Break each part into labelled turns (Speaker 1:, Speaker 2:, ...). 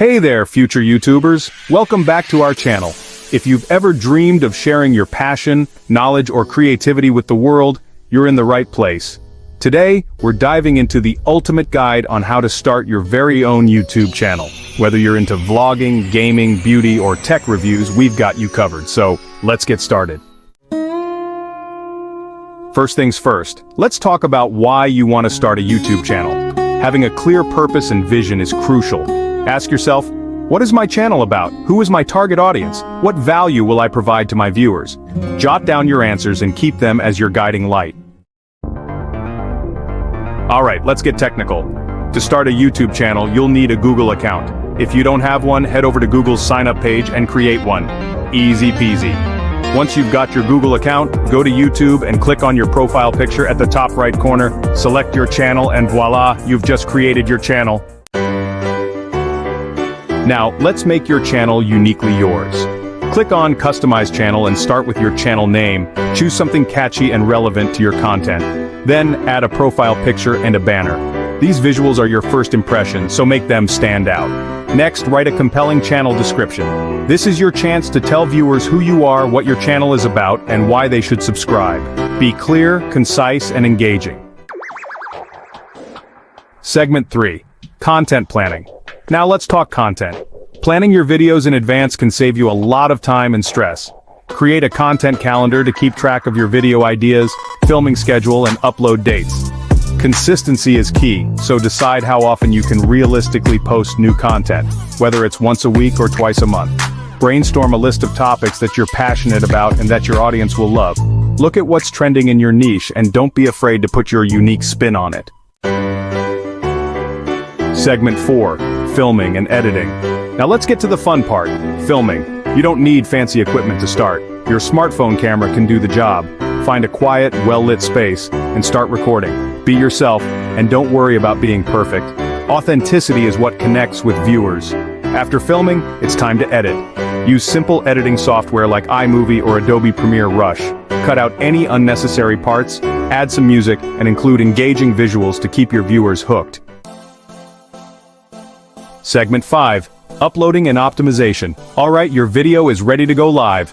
Speaker 1: Hey there, future YouTubers. Welcome back to our channel. If you've ever dreamed of sharing your passion, knowledge, or creativity with the world, you're in the right place. Today, we're diving into the ultimate guide on how to start your very own YouTube channel. Whether you're into vlogging, gaming, beauty, or tech reviews, we've got you covered, so let's get started. First things first, let's talk about why you want to start a YouTube channel. Having a clear purpose and vision is crucial. Ask yourself, what is my channel about? Who is my target audience? What value will I provide to my viewers? Jot down your answers and keep them as your guiding light. Alright, let's get technical. To start a YouTube channel, you'll need a Google account. If you don't have one, head over to Google's sign-up page and create one. Easy peasy. Once you've got your Google account, go to YouTube and click on your profile picture at the top right corner, select your channel, and voila, you've just created your channel. Now, let's make your channel uniquely yours. Click on Customize Channel and start with your channel name. Choose something catchy and relevant to your content. Then, add a profile picture and a banner. These visuals are your first impression, so make them stand out. Next, write a compelling channel description. This is your chance to tell viewers who you are, what your channel is about, and why they should subscribe. Be clear, concise, and engaging. Segment 3. Content planning. Now let's talk content. Planning your videos in advance can save you a lot of time and stress. Create a content calendar to keep track of your video ideas, filming schedule, and upload dates. Consistency is key, so decide how often you can realistically post new content, whether it's once a week or twice a month. Brainstorm a list of topics that you're passionate about and that your audience will love. Look at what's trending in your niche and don't be afraid to put your unique spin on it. Segment 4. Filming and editing. Now let's get to the fun part, filming. You don't need fancy equipment to start. Your smartphone camera can do the job. Find a quiet, well-lit space and start recording. Be yourself and don't worry about being perfect. Authenticity is what connects with viewers. After filming, it's time to edit. Use simple editing software like iMovie or Adobe Premiere Rush. Cut out any unnecessary parts, add some music, and include engaging visuals to keep your viewers hooked. Segment 5. Uploading and optimization. Alright, your video is ready to go live.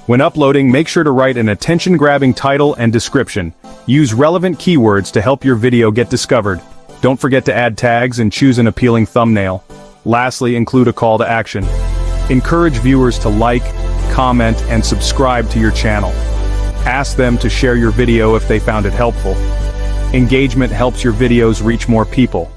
Speaker 1: When uploading, make sure to write an attention-grabbing title and description. Use relevant keywords to help your video get discovered. Don't forget to add tags and choose an appealing thumbnail. Lastly, include a call to action. Encourage viewers to like, comment, and subscribe to your channel. Ask them to share your video if they found it helpful. Engagement helps your videos reach more people.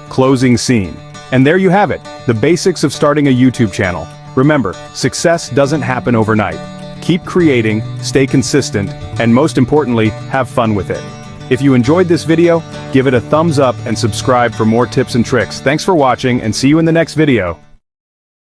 Speaker 1: Closing scene. And there you have it, the basics of starting a YouTube channel. Remember, success doesn't happen overnight. Keep creating, stay consistent, and most importantly, have fun with it. If you enjoyed this video, give it a thumbs up and subscribe for more tips and tricks. Thanks for watching and see you in the next video.